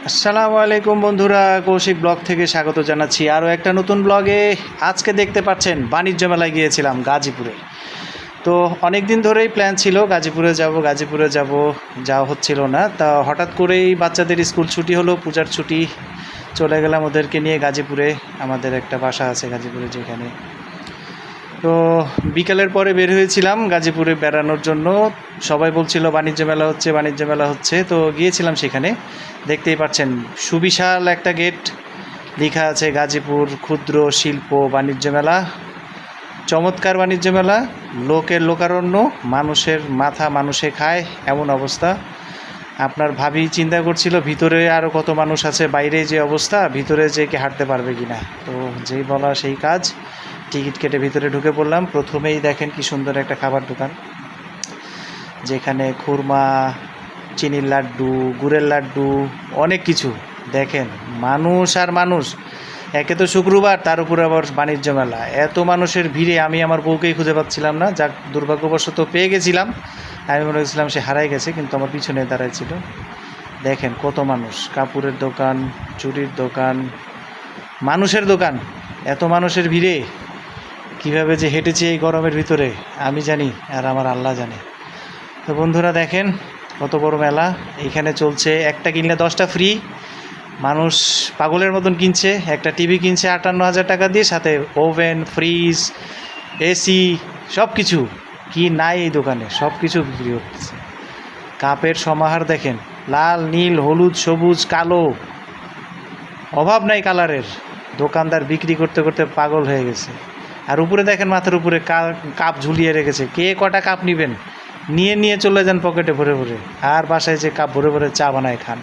আসসালামু আলাইকুম বন্ধুরা, কৌশিক ব্লগ থেকে স্বাগত জানাচ্ছি আরও একটা নতুন ব্লগে। আজকে দেখতে পাচ্ছেন বাণিজ্য মেলায় গিয়েছিলাম গাজীপুরে। তো অনেক দিন ধরেই প্ল্যান ছিল গাজীপুরে যাব, যাওয়া হচ্ছিল না। তা হঠাৎ করেই বাচ্চাদের স্কুল ছুটি হলো, পূজার ছুটি, চলে গেলাম ওদেরকে নিয়ে গাজীপুরে। আমাদের একটা বাসা আছে গাজীপুরে যেখানে। তো বিকালের পরে বের হয়েছিলাম গাজীপুরে বেড়ানোর জন্য। সবাই বলছিল বাণিজ্য মেলা হচ্ছে, তো গিয়েছিলাম সেখানে। দেখতেই পাচ্ছেন সুবিশাল একটা গেট, লেখা আছে গাজীপুর ক্ষুদ্র শিল্প বাণিজ্য মেলা। চমৎকার বাণিজ্য মেলা, লোকের লোকারণ্য, মানুষের মাথা মানুষে খায় এমন অবস্থা। আপনার ভাবি চিন্তা করছিল ভিতরে আরও কত মানুষ আছে, বাইরে যে অবস্থা, ভিতরে যে কি হাঁটতে পারবে কি না। তো যেই বলা সেই কাজ, টিকিট কেটে ভিতরে ঢুকে পড়লাম। প্রথমেই দেখেন কি সুন্দর একটা খাবার দোকান, যেখানে খুরমা, চিনির লাড্ডু, গুড়ের লাড্ডু, অনেক কিছু। দেখেন মানুষ আর মানুষ, একে তো শুক্রবার, তার উপরে আবার বাণিজ্য মেলা। এত মানুষের ভিড়ে আমি আমার বউকেই খুঁজে পাচ্ছিলাম না। যাক, দুর্ভাগ্যবশত পেয়ে গেছিলাম। আমি মনে করছিলাম সে হারাই গেছে, কিন্তু আমার পিছনে দাঁড়ায় ছিল। দেখেন কত মানুষ, কাপড়ের দোকান, চুড়ির দোকান, মানুষের দোকান। এত মানুষের ভিড়ে কীভাবে যে হেঁটেছি এই গরমের ভিতরে আমি জানি, আর আমার আল্লাহ জানে। তো বন্ধুরা দেখেন কত বড় মেলা। এইখানে চলছে একটা কিনলে 10টা ফ্রি। মানুষ পাগলের মতন কিনছে। একটা টিভি কিনছে 58,000 টাকা দিয়ে, সাথে ওভেন, ফ্রিজ, এসি, সব কিছু। কি নাই এই দোকানে, সব কিছু বিক্রি হচ্ছে। কাপের সমাহার দেখেন, লাল, নীল, হলুদ, সবুজ, কালো, অভাব নাই কালারের। দোকানদার বিক্রি করতে করতে পাগল হয়ে গেছে। আর উপরে দেখেন মাথার উপরে কাপ ঝুলিয়ে রেখেছে। কে কটা কাপ নেবেন নিয়ে চলে যান পকেটে ভরে ভরে, আর বাসায় যে কাপ ভরে ভরে চা বানায় খান।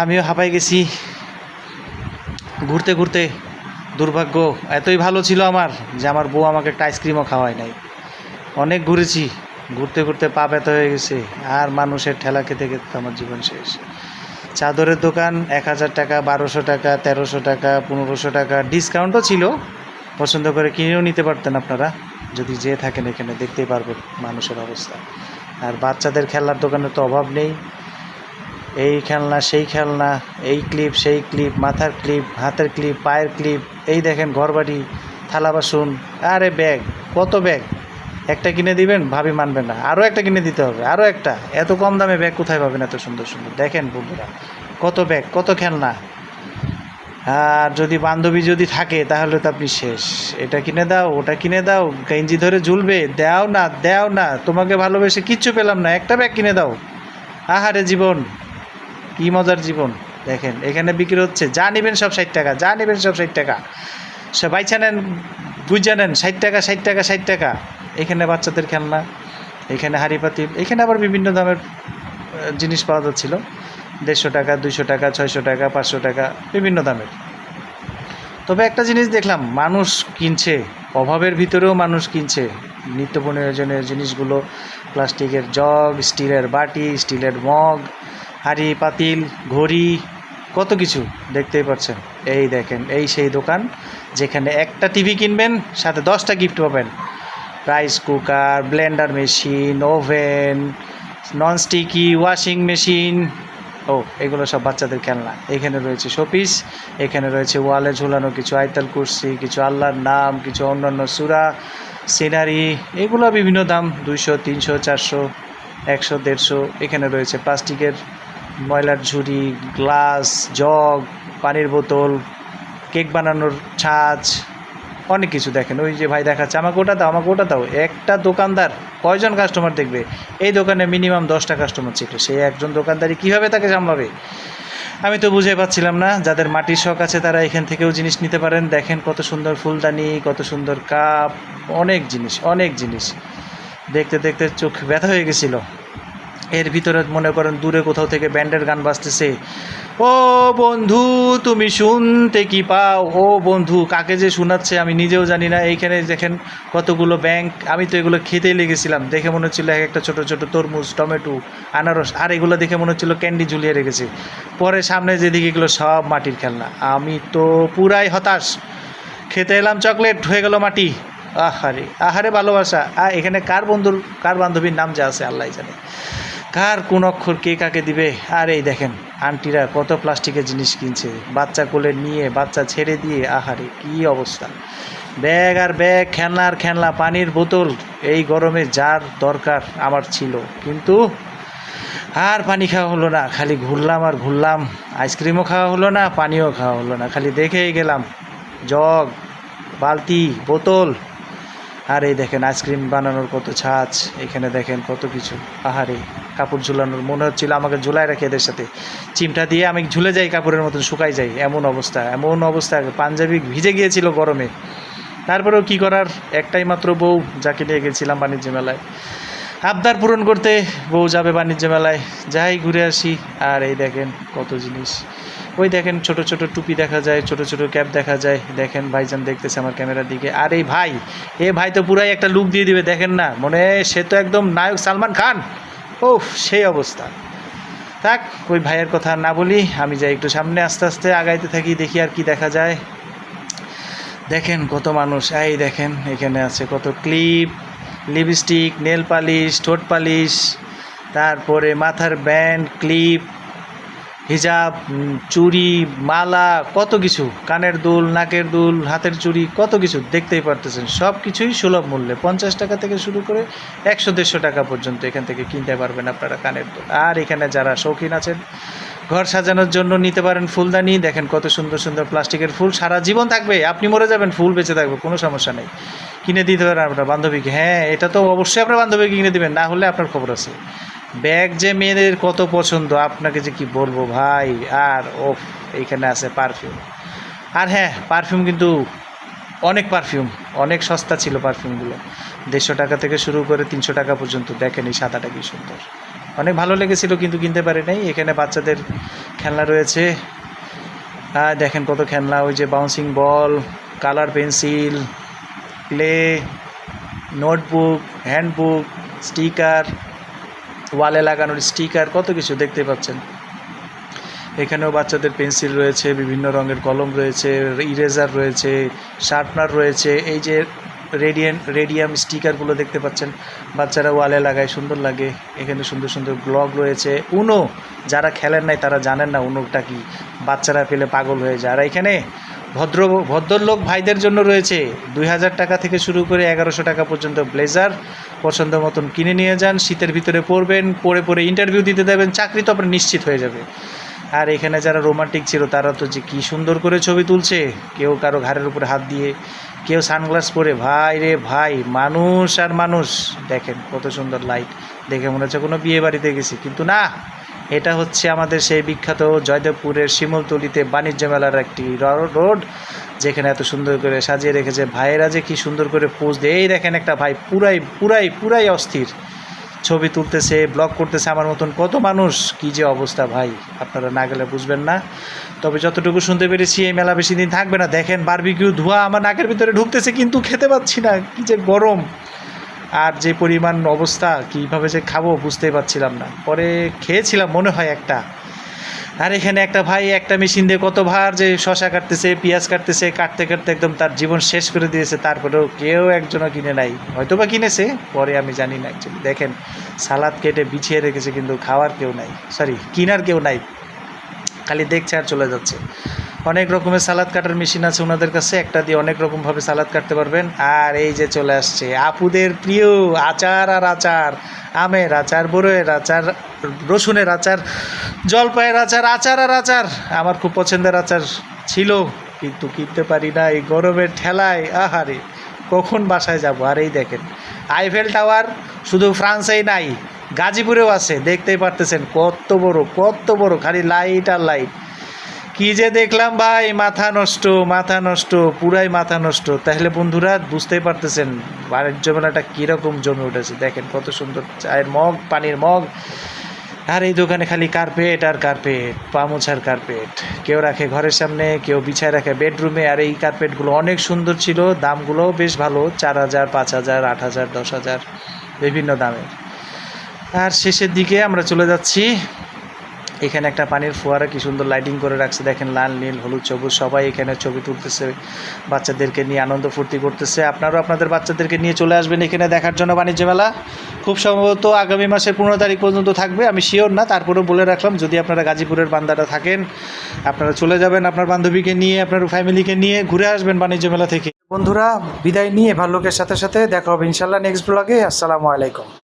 আমিও হাঁপাই গেছি ঘুরতে ঘুরতে। দুর্ভাগ্য এতই ভালো ছিল আমার যে আমার বউ আমাকে একটা আইসক্রিমও খাওয়ায় নাই। অনেক ঘুরেছি, ঘুরতে ঘুরতে পা ব্যথা হয়ে গেছে। আর মানুষের ঠেলা খেতে খেতে আমার জীবন শেষ। চাদরের দোকান 1000 টাকা, 1200 টাকা, 1300 টাকা, 1500 টাকা, ডিসকাউন্টও ছিল। পছন্দ করে কিনেও নিতে পারতেন আপনারা, যদি যেয়ে থাকেন এখানে দেখতেই পারবেন মানুষের অবস্থা। আর বাচ্চাদের খেলনার দোকানের তো অভাব নেই। এই খেলনা সেই খেলনা, এই ক্লিপ সেই ক্লিপ, মাথার ক্লিপ, হাতের ক্লিপ, পায়ের ক্লিপ। এই দেখেন ঘরবাড়ি, থালা বাসন, আরে ব্যাগ, কত ব্যাগ। একটা কিনে দিবেন, ভাবি মানবেন না, আরও একটা কিনে দিতে হবে, আরও একটা। এত কম দামে ব্যাগ কোথায় পাবেন এত সুন্দর সুন্দর? দেখেন বন্ধুরা কত ব্যাগ, কত খেলনা। আর যদি বান্ধবী যদি থাকে তাহলে তো আপনি শেষ। এটা কিনে দাও, ওটা কিনে দাও, গেঞ্জি ধরে ঝুলবে, দেও না, তোমাকে ভালোবেসে কিচ্ছু পেলাম না, একটা ব্যাগ কিনে দাও। আহারে জীবন, কী মজার জীবন। দেখেন এখানে বিক্রি হচ্ছে, যা নেবেন সব 60 টাকা, যা নেবেন সব 60 টাকা। সে বাইছা নেন, বুঝা নেন, 60 টাকা 60 টাকা 60 টাকা। এখানে বাচ্চাদের খেলনা, এখানে হাঁড়ি পাতিল, এখানে আবার বিভিন্ন দামের জিনিস পাওয়া যাচ্ছিলো। 150 টাকা, 200 টাকা, 600 টাকা, 500 টাকা, বিভিন্ন দামের। তবে একটা জিনিস দেখলাম, মানুষ কিনছে, অভাবের ভিতরেও মানুষ কিনছে নিত্য প্রয়োজনীয় জিনিসগুলো। প্লাস্টিকের জগ, স্টিলের বাটি, স্টিলের মগ, হাঁড়ি পাতিল, ঘড়ি, কত কিছু দেখতেই পাচ্ছেন। এই দেখেন, এই সেই দোকান যেখানে একটা টিভি কিনবেন, সাথে 10টা গিফট পাবেন। Rice cooker, Blender machine, oven, non-sticky, washing machine. এগুলো সব বাচ্চাদের খেলনা। এখানে রয়েছে শোপিস, এখানে রয়েছে ওয়ালে ঝুলানো কিছু আয়তাল কুরসি, কিছু আল্লাহর নাম, কিছু অন্যান্য সূরা, সিনারি। এগুলো বিভিন্ন দাম, 200, 300, 400, 100, 150। এখানে রয়েছে প্লাস্টিকের ময়লার ঝুড়ি, গ্লাস, জগ, পানির বোতল, কেক বানানোর ছাঁচ, অনেক কিছু। দেখেন ওই যে ভাই দেখাচ্ছে, আমাকে ওটা দাও। একটা দোকানদার কয়জন কাস্টমার দেখবে? এই দোকানে মিনিমাম 10টা কাস্টমার ছিল। সেই একজন দোকানদারই কীভাবে তাকে সামলাবে আমি তো বুঝে পাচ্ছিলাম না। যাদের মাটির শখ আছে তারা এখান থেকেও জিনিস নিতে পারেন। দেখেন কত সুন্দর ফুলদানি, কত সুন্দর কাপ, অনেক জিনিস। দেখতে দেখতে চোখ ব্যথা হয়ে গেছিলো। এর ভিতরে মনে করেন দূরে কোথাও থেকে ব্যান্ডের গান বাজতেছে। ও বন্ধু তুমি শুনতে কি পাও, ও বন্ধু, কাকে যে শোনাচ্ছে আমি নিজেও জানি না। এইখানে দেখেন কতগুলো ব্যাংক। আমি তো এগুলো খেতেই লেগেছিলাম, দেখে মনে হচ্ছিলো এক একটা ছোটো ছোটো তরমুজ, টমেটো, আনারস। আর এগুলো দেখে মনে হচ্ছিলো ক্যান্ডি ঝুলিয়ে রেখেছে। পরে সামনে যেদিকে এগুলো সব মাটির খেলনা। আমি তো পুরাই হতাশ। খেতে এলাম চকলেট, হয়ে গেল মাটি। আহারে ভালোবাসা। এখানে কার বান্ধবীর নাম যা আছে আল্লাহ জানে। কার কোন অক্ষর কে কাকে দিবে। আর এই দেখেন আন্টিরা কত প্লাস্টিকের জিনিস কিনছে, বাচ্চা কোলে নিয়ে বাচ্চা ছেড়ে দিয়ে, আহারে কি অবস্থা। ব্যাগ আর ব্যাগ, খেলনা আর খেলনা, পানির বোতল, এই গরমে যার দরকার আমার ছিল, কিন্তু আর পানি খাওয়া হলো না, খালি ঘুরলাম আর ঘুরলাম। আইসক্রিমও খাওয়া হলো না, পানিও খাওয়া হলো না, খালি দেখেই গেলাম জগ, বালতি, বোতল। আর এই দেখেন আইসক্রিম বানানোর কত ছাঁচ, এখানে দেখেন কত কিছু। আহারে কাপড় ঝুলানোর, মনে হচ্ছিল আমাকে ঝুলাই রাখে এদের সাথে, চিমটা দিয়ে আমি ঝুলে যাই কাপড়ের মতন, শুকাই যাই, এমন অবস্থা এমন অবস্থা। পাঞ্জাবি ভিজে গিয়েছিল গরমে, তারপরেও কি করার, একটাই মাত্র বউ যাকে নিয়ে গেছিলাম বাণিজ্য মেলায় আবদার পূরণ করতে। বউ যাবে বাণিজ্য মেলায়, যাই ঘুরে আসি। আর এই দেখেন কত জিনিস, ওই দেখেন ছোট ছোট টুপি দেখা যায়, ছোট ছোট ক্যাপ দেখা যায়। দেখেন ভাইজান দেখতেছে আমার ক্যামেরার দিকে। আর এই ভাই তো পুরাই একটা লুক দিয়ে দিবে, দেখেন না, মনে সে তো একদম নায়ক সালমান খান। ওফ, সেই অবস্থা। থাক, ওই ভাইয়ের কথা না বলি, আমি যাই একটু সামনে, আস্তে আস্তে আগাইতে থাকি, দেখি আর কি দেখা যায়। দেখেন কত মানুষ, এই দেখেন এখানে আছে কত ক্লিপ, লিপস্টিক, নেল পালিশ, ঠোঁট পালিশ, তারপরে মাথার ব্যান্ড, ক্লিপ, হিজাব, চুড়ি, মালা, কত কিছু, কানের দুল, নাকের দুল, হাতের চুড়ি, কত কিছু দেখতেই পারতেছেন। সব কিছুই সুলভ মূল্যে, 50 টাকা থেকে শুরু করে 100-150 টাকা পর্যন্ত এখান থেকে কিনতে পারবেন আপনারা কানের দুল। আর এখানে যারা শৌখিন আছেন, ঘর সাজানোর জন্য নিতে পারেন ফুলদানি। দেখেন কত সুন্দর সুন্দর প্লাস্টিকের ফুল, সারা জীবন থাকবে, আপনি মরে যাবেন ফুল বেঁচে থাকবে, কোনো সমস্যা নেই, কিনে দিতে পারেন আপনার বান্ধবীকে। হ্যাঁ, এটা তো অবশ্যই আপনার বান্ধবীকে কিনে দেবেন, না হলে আপনার খবর আছে। ব্যাগ যে মেয়েদের কত পছন্দ, আপনাকে যে কি বলবো ভাই। আর এইখানে আছে পারফিউম। আর হ্যাঁ, পারফিউম কিন্তু অনেক পারফিউম, অনেক সস্তা ছিল পারফিউমগুলো, 150 টাকা থেকে শুরু করে 300 টাকা পর্যন্ত। দেখেন এই সাদাটা কি সুন্দর, অনেক ভালো লেগেছিল কিন্তু কিনতে পারি নাই। এখানে বাচ্চাদের খেলনা রয়েছে, দেখেন কত খেলনা, ওই যে bouncing ball, colour pencil, clay, notebook, handbook, sticker, ওয়ালে লাগানোর স্টিকার, কত কিছু দেখতে পাচ্ছেন। এখানেও বাচ্চাদের পেন্সিল রয়েছে, বিভিন্ন রঙের কলম রয়েছে, ইরেজার রয়েছে, শার্পনার রয়েছে। এই যে রেডিয়াম স্টিকারগুলো দেখতে পাচ্ছেন, বাচ্চারা ওয়ালে লাগায়, সুন্দর লাগে। এখানে সুন্দর সুন্দর ব্লগ রয়েছে। উনো, যারা খেলেন নাই তারা জানেন না উনোটা কি, বাচ্চারা পেলে পাগল হয়ে যায়। আর এখানে ভদ্রলোক ভাইদের জন্য রয়েছে 2000 টাকা থেকে শুরু করে 1100 টাকা পর্যন্ত ব্লেজার, পছন্দ মতন কিনে নিয়ে যান, শীতের ভিতরে পরবেন, পরে ইন্টারভিউ দিতে দেবেন, চাকরি তো আপনার নিশ্চিত হয়ে যাবে। আর এখানে যারা রোমান্টিক ছিল তারা তো যে কী সুন্দর করে ছবি তুলছে, কেউ কারো ঘাড়ের উপরে হাত দিয়ে, কেউ সানগ্লাস পরে। ভাই রে ভাই, মানুষ আর মানুষ। দেখেন কত সুন্দর লাইট, দেখে মনে হচ্ছে কোনো বিয়ে বাড়িতে গেছি, কিন্তু না, এটা হচ্ছে আমাদের সেই বিখ্যাত জয়দেবপুরের শিমুলতলিতে বাণিজ্য মেলার একটি রোড, যেখানে এত সুন্দর করে সাজিয়ে রেখেছে। ভাইয়েরা যে কি সুন্দর করে পোজ দেয়। এই দেখেন একটা ভাই পুরাই অস্থির, ছবি তুলতেছে, ব্লগ করতেছে, আমার মতন কত মানুষ। কি যে অবস্থা ভাই, আপনারা না গেলে বুঝবেন না। তবে যতটুকু শুনতে পেরেছি এই মেলা বেশি দিন থাকবে না। দেখেন বারবিকিউ ধোঁয়া আমার নাকের ভিতরে ঢুকতেছে, কিন্তু খেতে পাচ্ছি না, কি যে গরম আর যে পরিমাণ অবস্থা, কীভাবে যে খাবো বুঝতেই পারছিলাম না। পরে খেয়েছিলাম মনে হয় একটা। আর এখানে একটা ভাই একটা মেশিন দিয়ে কতবার যে শশা কাটতেছে, পেঁয়াজ কাটতেছে, কাটতে কাটতে একদম তার জীবন শেষ করে দিয়েছে। তারপরেও কেউ একজনও কিনে নাই, হয়তো বা কিনেছে, পরে আমি জানি না অ্যাকচুয়ালি। দেখেন সালাদ কেটে বিছিয়ে রেখেছে, কিন্তু খাওয়ার কেউ নাই, কেনার কেউ নাই, খালি দেখছে আর চলে যাচ্ছে। অনেক রকমের সালাদ কাটার মেশিন আছে ওনাদের কাছে, একটা দিয়ে অনেক রকমভাবে সালাদ কাটতে পারবেন। আর এই যে চলে আসছে আপুদের প্রিয় আচার আর আচার, আমের আচার, বড়ইয়ের আচার, রসুনের আচার, জলপাইয়ের আচার, আচার আর আচার। আমার খুব পছন্দের আচার ছিল, কিন্তু কিনতে পারি না এই গরমের ঠেলায়। আহারে, কখন বাসায় যাব। আর এই দেখেন আইফেল টাওয়ার শুধু ফ্রান্সেই নাই, গাজীপুরেও আছে, দেখতেই পারতেছেন কত বড়, খালি লাইট আর লাইট। কি যে দেখলাম ভাই, মাথা নষ্ট, পুরাই মাথা নষ্ট। তাহলে বন্ধুরা বুঝতেই পারতেছেন বাণিজ্য মেলাটা কীরকম জমে উঠেছে। দেখেন কত সুন্দর চায়ের মগ, পানির মগ। আর এই দোকানে খালি কার্পেট আর কার্পেট, পা মোছার কার্পেট, কেউ রাখে ঘরের সামনে, কেউ বিছায় রাখে বেডরুমে। আর এই কার্পেটগুলো অনেক সুন্দর ছিল, দামগুলোও বেশ ভালো, 4000, 5000, 8000, 10,000, বিভিন্ন দামের। আর শেষের দিকে আমরা চলে যাচ্ছি এখানে একটা পানির ফোয়ারা কি সুন্দর লাইটিং করে রাখছে, দেখেন লাল নীল হলুদ সবুজ সবাই এখানে ছবি তুলতেছে, বাচ্চাদেরকে নিয়ে আনন্দ ফুর্তি করতেছে। আপনারাও আপনাদের বাচ্চাদেরকে নিয়ে চলে আসবেন এখানে দেখার জন্য বাণিজ্য মেলা। খুব সম্ভবত আগামী মাসের 15 তারিখ পর্যন্ত থাকবে, আমি শিওর না, তারপরেও বলে রাখলাম যদি আপনারা গাজীপুরের বান্দাটা থাকেন আপনারা চলে যাবেন আপনার বান্ধবীকে নিয়ে আপনার ফ্যামিলিকে নিয়ে ঘুরে আসবেন বাণিজ্য মেলা থেকে। বন্ধুরা বিদায় নিয়ে ভাল্লুকের সাথে সাথে দেখা হবে ইনশাল্লাহ নেক্সট ব্লগে। আসসালামু আলাইকুম।